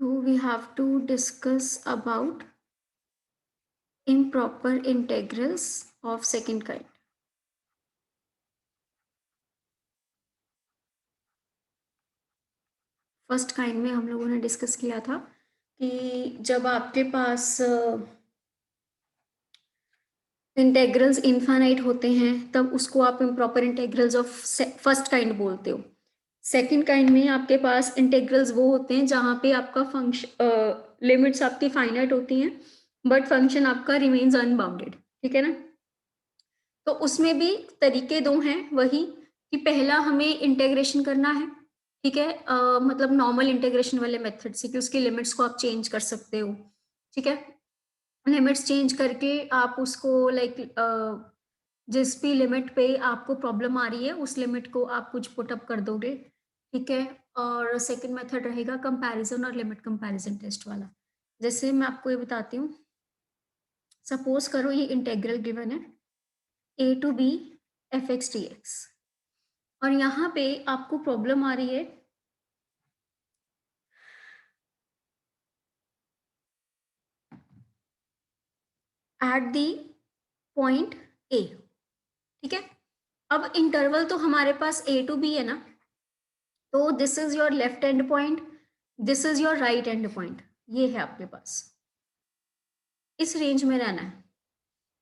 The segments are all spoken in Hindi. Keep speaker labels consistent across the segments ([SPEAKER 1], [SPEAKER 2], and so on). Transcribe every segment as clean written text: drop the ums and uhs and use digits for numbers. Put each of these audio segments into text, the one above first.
[SPEAKER 1] So we have to discuss about improper integrals of second kind. First kind में हम लोगों ने डिस्कस किया था कि जब आपके पास इंटेग्रल्स इनफाइनाइट होते हैं तब उसको आप improper integrals of first kind बोलते हो। सेकंड काइंड में आपके पास इंटेग्रल्स वो होते हैं जहाँ पे आपका फंक्शन लिमिट्स आपकी फाइनाइट होती हैं बट फंक्शन आपका रिमेन्स अनबाउंडेड। ठीक है ना। तो उसमें भी तरीके दो हैं वही कि पहला हमें इंटेग्रेशन करना है। ठीक है। मतलब नॉर्मल इंटेग्रेशन वाले मेथड से कि उसकी लिमिट्स को आप चेंज कर सकते हो। ठीक है। लिमिट्स चेंज करके आप उसको लाइक जिस भी लिमिट पे आपको प्रॉब्लम आ रही है उस लिमिट को आप कुछ पुट अप कर दोगे। ठीक है। और सेकंड मेथड रहेगा कंपैरिजन और लिमिट कंपैरिजन टेस्ट वाला। जैसे मैं आपको ये बताती हूँ, सपोज करो ये इंटेग्रल गिवन है a to b f x d x और यहाँ पे आपको प्रॉब्लम आ रही है एट दी पॉइंट a। ठीक है। अब इंटरवल तो हमारे पास a टू b है ना, तो this is your left and point, this is your right and point. ये है आपके पास, इस रेंज में रहना है।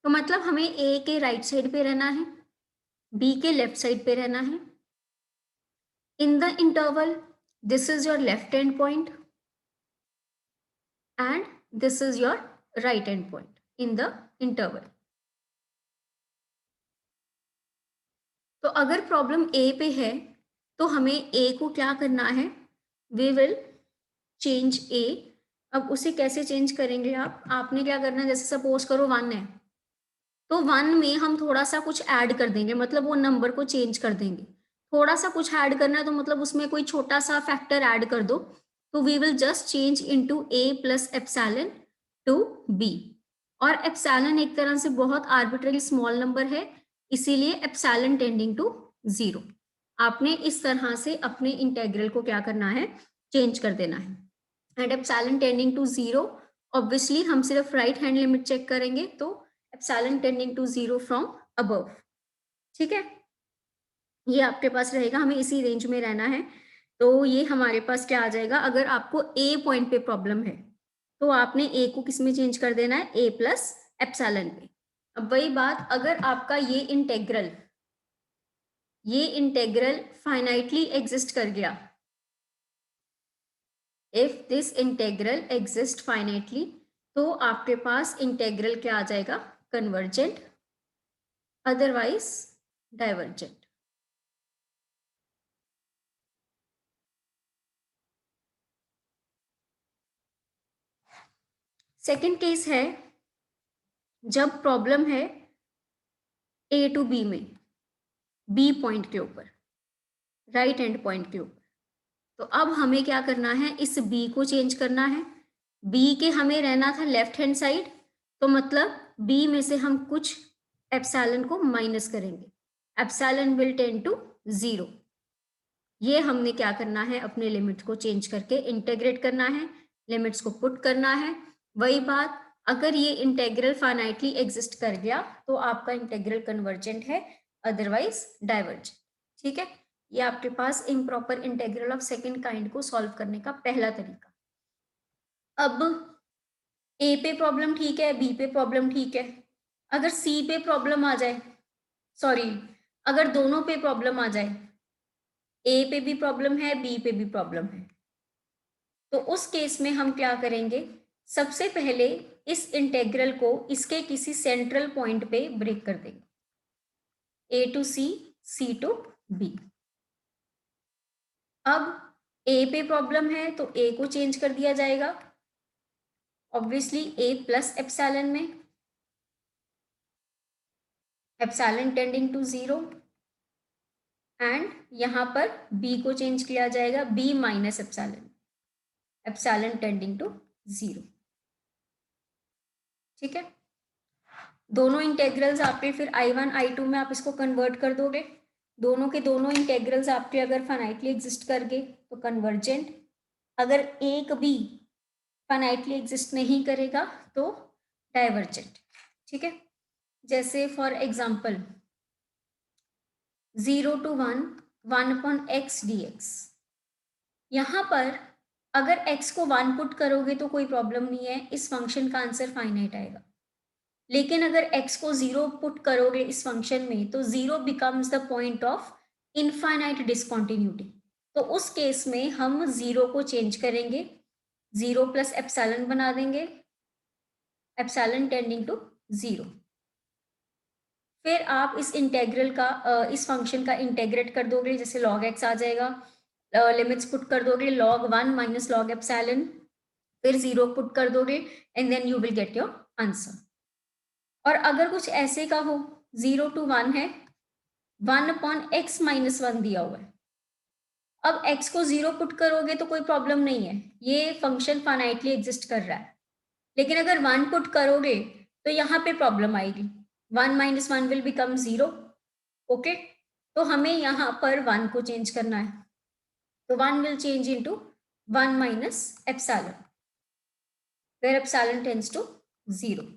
[SPEAKER 1] तो मतलब हमें a के राइट साइड पे रहना है, b के लेफ्ट साइड पे रहना है। In the interval this is your left and point and this is your right end point in the interval। तो अगर प्रॉब्लम ए पे है तो हमें ए को क्या करना है, वी विल चेंज ए। अब उसे कैसे चेंज करेंगे आप, आपने क्या करना है, जैसे सपोज करो 1 है तो 1 में हम थोड़ा सा कुछ ऐड कर देंगे, मतलब वो नंबर को चेंज कर देंगे। थोड़ा सा कुछ ऐड करना है तो मतलब उसमें कोई छोटा सा फैक्टर ऐड कर दो, तो we will just change into a plus epsilon to b. और एप्सिलॉन एक तरह से बहुत आर्बिट्ररी स्मॉल नंबर है, इसीलिए एप्सिलॉन टेंडिंग टू 0। आपने इस तरह से अपने इंटेग्रल को क्या करना है, चेंज कर देना है। And epsilon tending to 0, obviously हम सिर्फ राइट हैंड लिमिट चेक करेंगे तो epsilon tending to 0 from above. ठीक है। ये आपके पास रहेगा, हमें इसी रेंज में रहना है। तो ये हमारे पास क्या आ जाएगा, अगर आपको ए पॉइंट पे प्रॉब्लम है तो आपने ए को किस में चेंज कर देना है, ए प्लस एप्सिलॉन पे। अब वही बात, अगर आपका ये इंटेग्रल फाइनाइटली एग्जिस्ट कर गया, if this integral exist finitely, तो आपके पास इंटेग्रल क्या आ जाएगा, convergent, otherwise divergent. Second case है जब प्रॉब्लम है ए टू बी में, बी पॉइंट के ऊपर, राइट एंड पॉइंट के ऊपर। तो अब हमें क्या करना है, इस बी को चेंज करना है। बी के हमें रहना था लेफ्ट हैंड साइड, तो मतलब बी में से हम कुछ एप्सिलॉन को माइनस करेंगे, एप्सिलॉन विल टेंड टू 0। ये हमने क्या करना है, अपने लिमिट को चेंज करके इंटेग्रेट करना है, लिमिट्स को पुट करना है। वही बात, अगर ये इंटेग्रल फाइनाइटली एग्जिस्ट कर गया तो आपका इंटेग्रल कन्वर्जेंट है, अदरवाइज डाइवर्जेंट। ठीक है। ये आपके पास improper integral of second kind को सॉल्व करने का पहला तरीका। अब ए पे प्रॉब्लम ठीक है, बी पे प्रॉब्लम ठीक है, अगर सी पे प्रॉब्लम आ जाए, सॉरी, अगर दोनों पे प्रॉब्लम आ जाए, ए पे भी प्रॉब्लम है, बी पे भी प्रॉब्लम है, तो उस केस में हम क्या करेंगे, सबसे पहले इस इंटेग्रल को इसके किसी सेंट्रल पॉइंट पे ब्रेक कर देंगे, A to C, C to B. अब ए पे प्रॉब्लम है तो ए को चेंज कर दिया जाएगा, ऑब्वियसली ए प्लस एप्सिलॉन में, एप्सिलॉन टेंडिंग टू 0। एंड यहाँ पर बी को चेंज किया जाएगा, b minus epsilon, epsilon tending to 0। ठीक है। दोनों इंटेग्रल्स आपके फिर I1 I2 में आप इसको कन्वर्ट कर दोगे, दोनों के दोनों इंटेग्रल्स आपके अगर फाइनाइटली एग्जिस्ट कर गए तो कन्वर्जेंट। अगर एक भी फाइनाइटली एग्जिस्ट नहीं करेगा तो डाइवर्जेंट। ठीक है, जैसे for example 0 to 1 1/x dx। यहाँ पर अगर x को 1 पुट करोगे तो कोई प्रॉब्लम नहीं है, इस फंक्शन का आंसर फाइनाइट आएगा। लेकिन अगर x को 0 पुट करोगे इस फंक्शन में तो 0 becomes the point of infinite discontinuity. तो उस केस में हम 0 को चेंज करेंगे, 0 प्लस एप्सिलॉन बना देंगे, एप्सिलॉन टेंडिंग टू 0। फिर आप इस इंटेग्रल का इस फंक्शन का इंटेग्रेट कर दोगे, जैसे log x आ जाएगा, लिमिट्स पुट कर दोगे log 1 माइनस log एप्सिलॉन, फिर 0 पुट कर दोगे and then you will get your answer. और अगर कुछ ऐसे का हो 0 to 1 है, 1/x माइनस 1 दिया हुआ है, अब x को 0 पुट करोगे तो कोई प्रॉब्लम नहीं है, ये फंक्शन फाइनाइटली एग्जिस्ट कर रहा है। लेकिन अगर 1 पुट करोगे तो यहाँ पे प्रॉब्लम आएगी, 1 माइनस 1 विल बिकम 0। ओके, तो हमें यहाँ पर 1 को चेंज करना है, तो 1 will change into 1 minus epsilon, where epsilon tends to 0।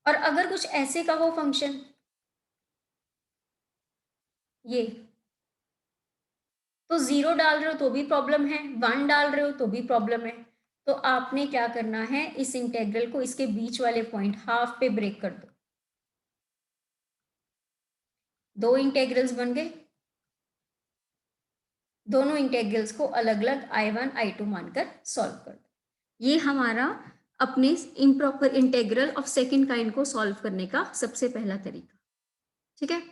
[SPEAKER 1] और अगर कुछ ऐसे का हो फंक्शन, ये तो 0 डाल रहे हो तो भी प्रॉब्लम है, 1 डाल रहे हो तो भी प्रॉब्लम है। तो आपने क्या करना है, इस इंटेग्रल को इसके बीच वाले पॉइंट हाफ पे ब्रेक कर दो। दो इंटेग्रल्स बन गए, दोनों इंटेग्रल्स को अलग अलग I1 I2 मानकर सॉल्व कर दो। ये हमारा अपने improper integral of second kind को सॉल्व करने का सबसे पहला तरीका। ठीक है,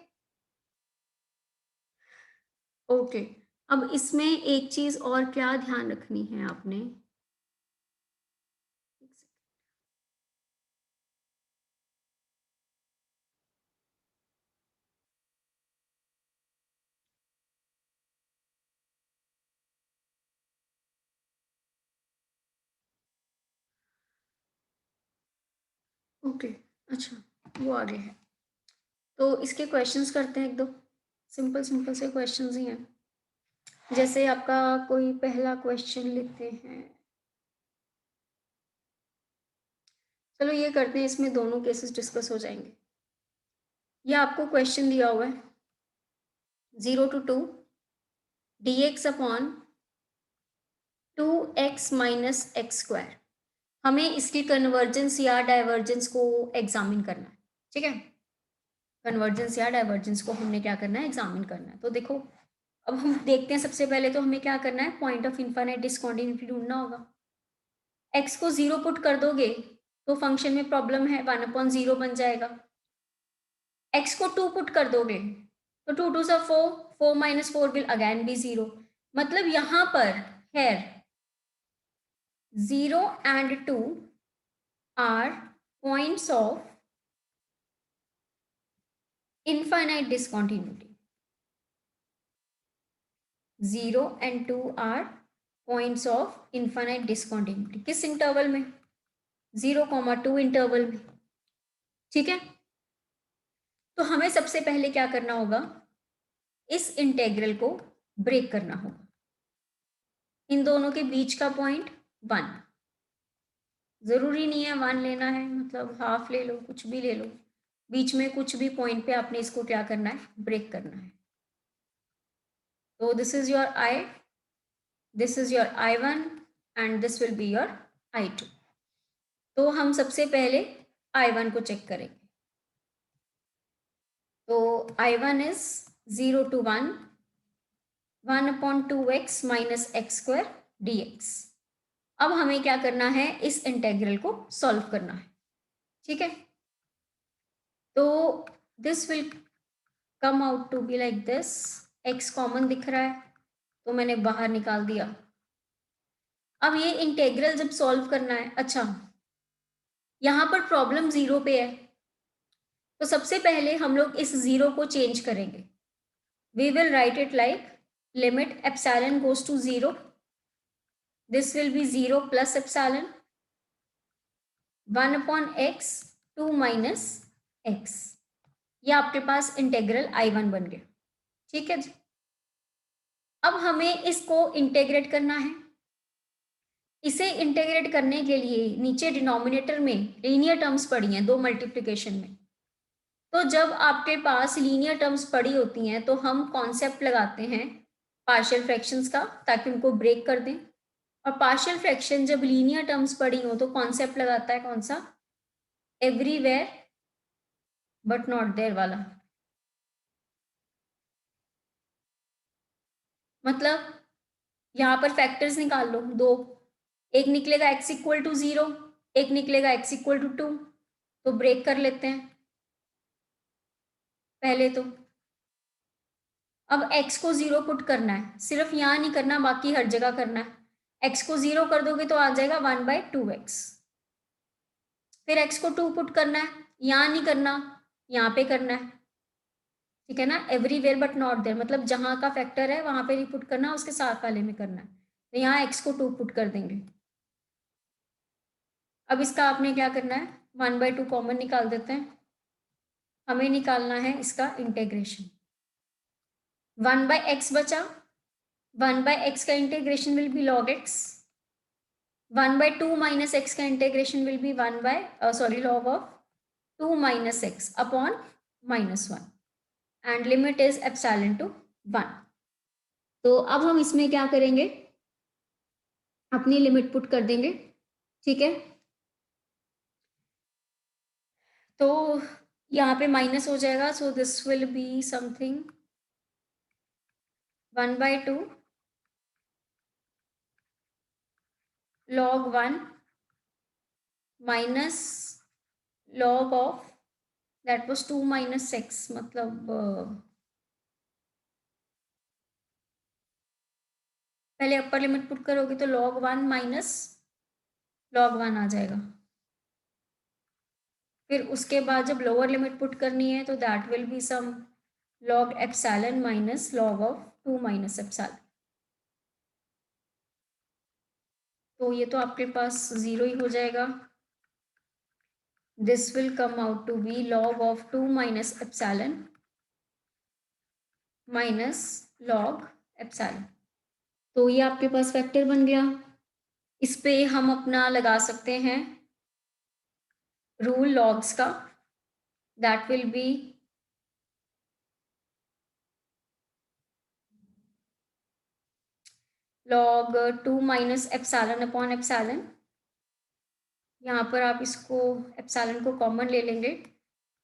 [SPEAKER 1] ओके। अब इसमें एक चीज और क्या ध्यान रखनी है आपने, ओके, अच्छा वो आगे है। तो इसके क्वेश्चंस करते हैं, एक दो सिंपल सिंपल से क्वेश्चंस ही हैं। जैसे आपका कोई पहला क्वेश्चन लिखते हैं, चलो ये करते हैं, इसमें दोनों केसेस डिस्कस हो जाएंगे। ये आपको क्वेश्चन दिया हुआ है 0 to 2 dx upon 2x minus x square. हमें इसकी कन्वर्जेंस या डाइवर्जेंस को एग्जामिन करना है। ठीक है, कन्वर्जेंस या डाइवर्जेंस को हमने क्या करना है, एग्जामिन करना है। तो देखो, अब हम देखते हैं, सबसे पहले तो हमें क्या करना है, पॉइंट ऑफ इनफाइनाइट डिसकंटिन्यूटी ढूंढना होगा। x को 0 पुट कर दोगे तो फंक्शन में प्रॉब्लम है, 1/0 बन जाएगा। x को 2 पुट कर दोगे तो 2 2 सा 4, 4 माइनस 4 विल अगैन बी 0। मतलब यहाँ पर hair 0 and 2 are points of infinite discontinuity. 0 and 2 are points of infinite discontinuity. किस इंटरवल में, 0,2 इंटरवल में। ठीक है, तो हमें सबसे पहले क्या करना होगा, इस इंटेग्रल को ब्रेक करना होगा। इन दोनों के बीच का पॉइंट 1, जरूरी नहीं है 1 लेना है, मतलब हाफ ले लो, कुछ भी ले लो, बीच में कुछ भी पॉइंट पे आपने इसको क्या करना है, ब्रेक करना है। तो this is your I, this is your I1 and this will be your I2। तो हम सबसे पहले I1 को चेक करेंगे। तो I1 is 0 to 1 1/2x minus x square dx। अब हमें क्या करना है, इस इंटेग्रल को सॉल्व करना है। ठीक है, तो this will come out to be like this, x common दिख रहा है तो मैंने बाहर निकाल दिया। अब ये इंटेग्रल जब सॉल्व करना है, अच्छा यहाँ पर प्रॉब्लम 0 पे है, तो सबसे पहले हम लोग इस 0 को चेंज करेंगे। We will write it like limit epsilon goes to 0, this will be 0 plus epsilon 1/x 2 minus x. ये आपके पास इंटेग्रल I1 बन गया। ठीक है जी, अब हमें इसको इंटेग्रेट करना है। इसे इंटीग्रेट करने के लिए नीचे डिनोमिनेटर में लीनियर टर्म्स पड़ी हैं 2 मल्टीप्लिकेशन में। तो जब आपके पास लीनियर टर्म्स पड़ी होती हैं तो हम कॉन्सेप्ट लगाते हैं पार्शियल फ्रैक्शंस का, ताकि उनको ब्रेक कर दें। और पार्शियल फ्रैक्शन जब लीनियर टर्म्स पड़ी हो तो कॉन्सेप्ट लगाता है कौन सा? एवरीवेयर बट नॉट देयर वाला। मतलब यहाँ पर फैक्टर्स निकाल लो दो, एक निकलेगा x इक्वल टू 0, एक निकलेगा x इक्वल टू 2। तो ब्रेक कर लेते हैं पहले तो। अब x को 0 पुट करना है, सिर्फ यहाँ नहीं करना, बाकी हर जगह करना है। x को 0 कर दोगे तो आ जाएगा 1/2x। फिर x को 2 पुट करना है, यहाँ नहीं करना, यहाँ पे करना है, ठीक है ना। एवरीवेयर बट नॉट देयर, मतलब जहाँ का फैक्टर है वहां पे नहीं पुट करना, उसके साथ वाले में करना है। तो यहाँ x को 2 पुट कर देंगे। अब इसका आपने क्या करना है, 1/2 कॉमन निकाल देते हैं। हमें निकालना है इसका इंटीग्रेशन। 1/x बचा, 1/x का integration will be log x। 1/2 minus x का integration will be log of 2 minus x upon -1 and limit is epsilon to 1। तो अब हम इसमें क्या करेंगे, अपनी लिमिट पुट कर देंगे, ठीक है। तो यहाँ पे माइनस हो जाएगा, so this will be something 1/2 log 1 minus log of that was 2 minus 6, मतलब पहले अपर लिमिट पुट करोगे तो log 1 माइनस log 1 आ जाएगा। फिर उसके बाद जब लोअर लिमिट पुट करनी है तो that will be some log epsilon minus log of 2 minus epsilon. तो ये तो आपके पास 0 ही हो जाएगा। This will come out to be log of 2 minus epsilon minus log epsilon. तो ये आपके पास वेक्टर बन गया। इस पे हम अपना लगा सकते हैं रूल लॉग्स का, that will be log 2 minus epsilon upon epsilon. यहाँ पर आप इसको एप्सिलॉन को कॉमन ले लेंगे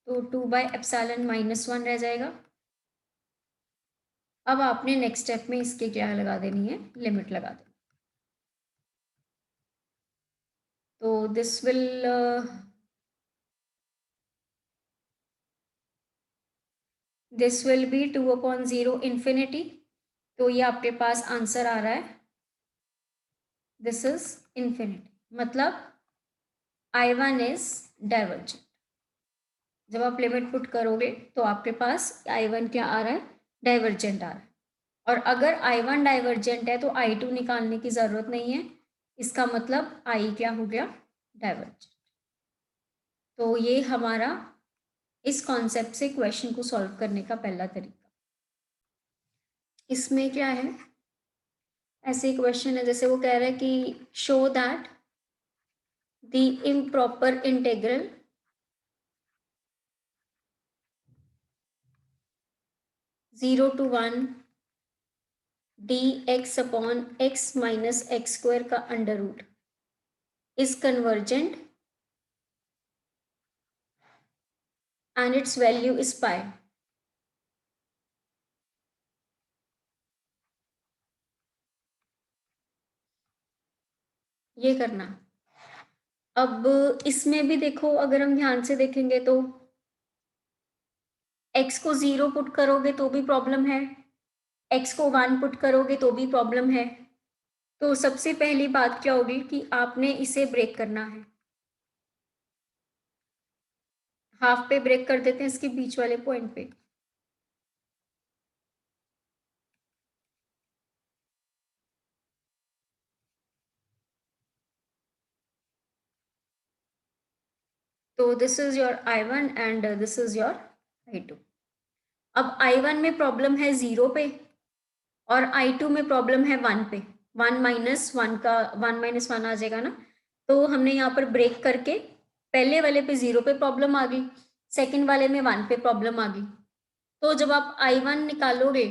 [SPEAKER 1] तो 2/एप्सिलॉन -1 रह जाएगा। अब आपने नेक्स्ट स्टेप में इसके क्या लगा देनी है, लिमिट लगा देनी। तो दिस विल बी 2/0 इन्फिनिटी। तो ये आपके पास आंसर आ रहा है, दिस इज इन्फिनिटी, मतलब I1 इज डाइवर्जेंट। जब आप लिमिट पुट करोगे तो आपके पास I1 क्या आ रहा है, डाइवर्जेंट आ रहा है। और अगर I1 डाइवर्जेंट है तो I2 निकालने की ज़रूरत नहीं है, इसका मतलब I क्या हो गया, डाइवर्जेंट। तो ये हमारा इस कॉन्सेप्ट से क्वेश्चन को सॉल्व करने का पहला तरीका। इसमें क्या है, ऐसे क्वेश्चन है जैसे वो कह रहा है कि show that the improper integral zero to one dx upon x minus x square का under root is convergent and its value is pi। ये करना। अब इसमें भी देखो, अगर हम ध्यान से देखेंगे तो x को 0 पुट करोगे तो भी प्रॉब्लम है, x को 1 पुट करोगे तो भी प्रॉब्लम है। तो सबसे पहली बात क्या होगी कि आपने इसे ब्रेक करना है। हाफ पे ब्रेक कर देते हैं इसके बीच वाले पॉइंट पे। तो this is your I1 and this is your I2। अब I1 में प्रॉब्लम है 0 पे और I2 में प्रॉब्लम है 1 पे। 1 माइनस 1 का 1 माइनस 1 आ जाएगा ना, तो हमने यहाँ पर ब्रेक करके पहले वाले पे 0 पे प्रॉब्लम आ गई, सेकंड वाले में 1 पे प्रॉब्लम आ गई। तो जब आप I1 निकालोगे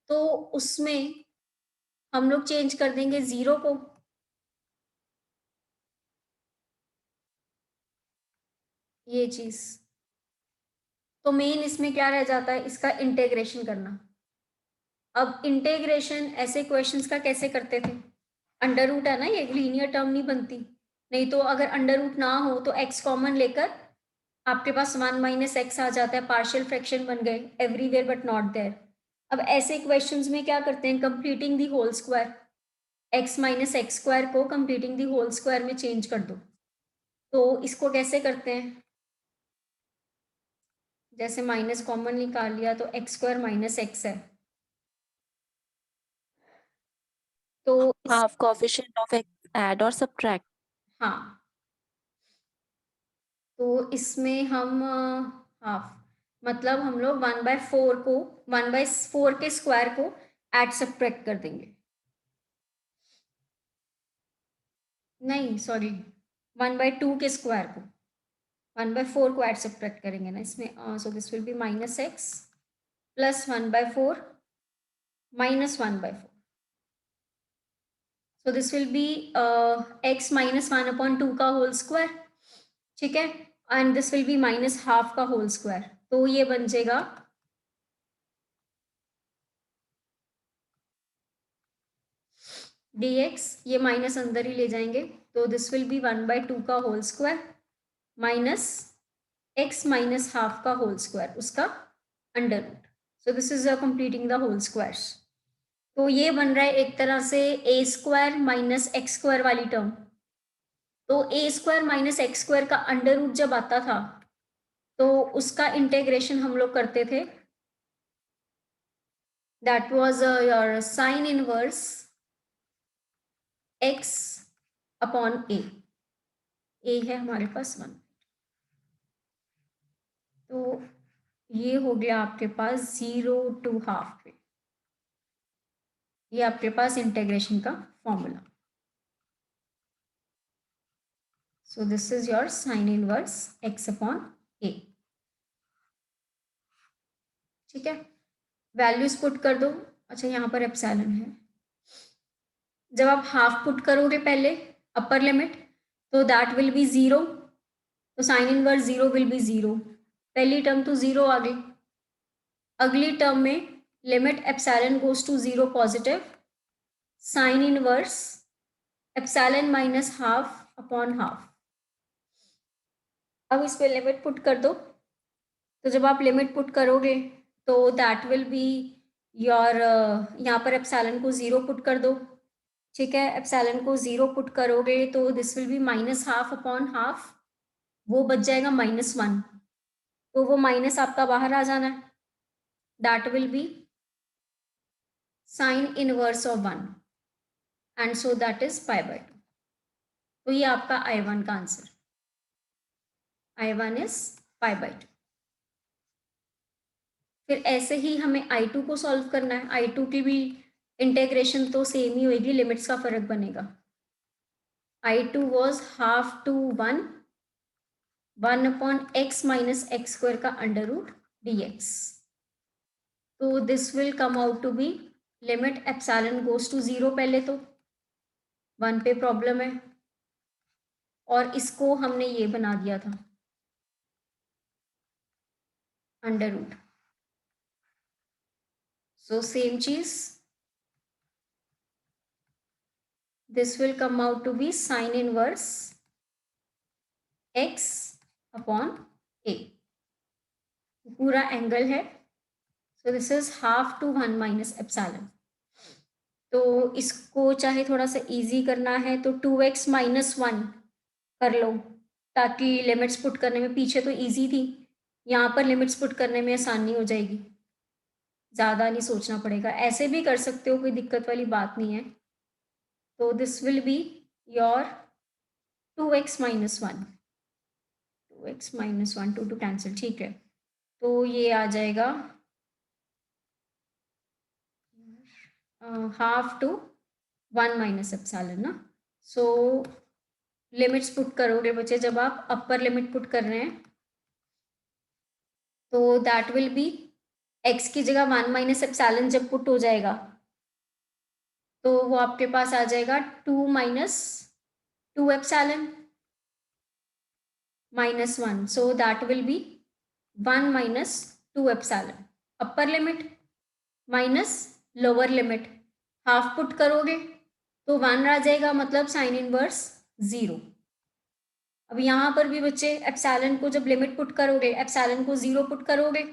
[SPEAKER 1] तो उसमें हम लोग चेंज कर देंगे 0 को, ये चीज। तो मेन इसमें क्या रह जाता है, इसका इंटेग्रेशन करना। अब इंटेग्रेशन ऐसे क्वेश्चंस का कैसे करते थे, अंडर रूट है ना, ये लीनियर टर्म नहीं बनती, नहीं तो अगर अंडर रूट ना हो तो x कॉमन लेकर आपके पास 1 माइनस एक्स आ जाता है, पार्शियल फ्रैक्शन बन गए, एवरीवेयर बट नॉट देयर। अब ऐसे क्वेश्चंस में क्या करते हैं, completing the whole square, x minus x square को कंप्लीटिंग दी होल स्क्वायर में चेंज कर दो। तो इसको कैसे करते हैं, जैसे माइनस कॉमन निकाल लिया तो एक्स स्क्वायर माइनस एक्स है, तो
[SPEAKER 2] half coefficient of x add और सब्ट्रैक्ट।
[SPEAKER 1] हाँ, तो इसमें हम हाफ मतलब हम लोग 1/4 को 1/4 के स्क्वायर को ऐड सब्ट्रैक्ट कर देंगे, नहीं सॉरी 1/2 के स्क्वायर को 1/4 को ऐड सब्ट्रैक्ट करेंगे ना इसमें, so this will B minus x plus 1/4 minus 1/4, so this will be x minus 1 upon 2 का होल स्क्वायर, ठीक है, and this will B minus half का होल स्क्वायर, तो ये बन जाएगा dx, ये माइनस अंदर ही ले जाएंगे, तो दिस विल बी 1/2 का whole square minus x minus half का होल स्क्वायर, उसका under root, so this is completing the whole squares. तो ये बन रहा है एक तरह से a square minus x square वाली टर्म। तो a square minus x square का अंडर रूट जब आता था तो उसका इंटेग्रेशन हम लोग करते थे, that was your sign inverse x upon a है हमारे पास 1, तो ये हो गया आपके पास 0 to हाफ पे, ये आपके पास इंटेग्रेशन का formula. So this is your sign inverse x upon a, ठीक है, वैल्यूज पुट कर दो। अच्छा यहाँ पर एप्सिलॉन है, जब आप हाफ पुट करोगे पहले अपर लिमिट तो दैट विल बी 0, तो साइन इनवर्स 0 विल बी 0, पहली टर्म तो 0 आ गई, अगली टर्म में limit epsilon goes to 0 positive, sine inverse epsilon minus half upon half. अब इस पे लिमिट पुट कर दो, तो जब आप लिमिट पुट करोगे तो दैट विल बी योर, यहाँ पर एप्सिलॉन को 0 पुट कर दो, ठीक है, एप्सिलॉन को 0 पुट करोगे तो this will B minus half upon half, वो बच जाएगा -1, तो वो माइनस आपका बाहर आ जाना है, that will be sine inverse of 1, and so that is π/2। तो ये आपका I1 का आंसर, I1 इज π/2। फिर ऐसे ही हमें I2 को सॉल्व करना है, I2 की भी इंटेग्रेशन तो सेम ही होगी, लिमिट्स का फर्क बनेगा। I2 was half to 1 upon x minus x square का अंडर रूट dx, तो this will come out to be limit epsilon goes to 0, पहले तो 1 पे प्रॉब्लम है, और इसको हमने ये बना दिया था अंडर रूट, सो सेम चीज, this will come out to be sine inverse x upon a, पूरा एंगल है, so this is half to 1 minus epsilon. तो इसको चाहे थोड़ा सा इजी करना है तो 2x माइनस 1 कर लो, ताकि लिमिट्स पुट करने में, पीछे तो इजी थी, यहाँ पर लिमिट्स पुट करने में आसानी हो जाएगी, ज़्यादा नहीं सोचना पड़ेगा, ऐसे भी कर सकते हो, कोई दिक्कत वाली बात नहीं है। तो this will be your 2x minus 1, 2x minus 1, 2 cancel, ठीक है, तो ये आ जाएगा हाफ टू 1 माइनस एप्सिलॉन ना। सो लिमिट्स पुट करोगे बच्चे, जब आप अपर लिमिट पुट कर रहे हैं तो दैट विल बी x की जगह 1 माइनस एप्सिलॉन जब पुट हो जाएगा तो वो आपके पास आ जाएगा 2 minus 2 epsilon minus 1. So that will be 1 minus 2 epsilon. Upper limit minus lower limit, half put करोगे तो 1 आ जाएगा, मतलब साइन इनवर्स 0। अब यहाँ पर भी बच्चे एप्सिलॉन को जब लिमिट पुट करोगे, एप्सिलॉन को 0 पुट करोगे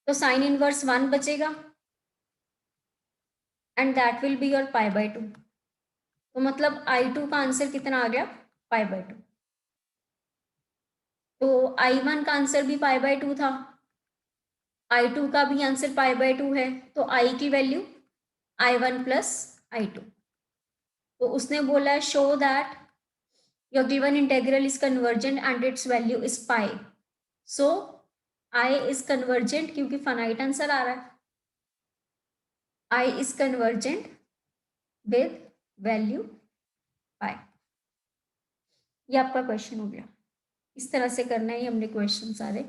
[SPEAKER 1] तो साइन इनवर्स 1 बचेगा and that will be your pi by 2। तो मतलब I2 का आंसर कितना आ गया, पाई बाय 2। तो I1 का आंसर भी पाई बाय 2 था, I2 का भी आंसर पाई बाय 2 है, तो I की वैल्यू I1 प्लस I2। तो उसने बोला है show that your given integral is convergent and it's value is pi. So I is convergent, क्योंकि फाइनाइट आंसर आ रहा है, I is convergent with value pi. ये आपका क्वेश्चन हो गया। इस तरह से करना है, ये हमने क्वेश्चन सारे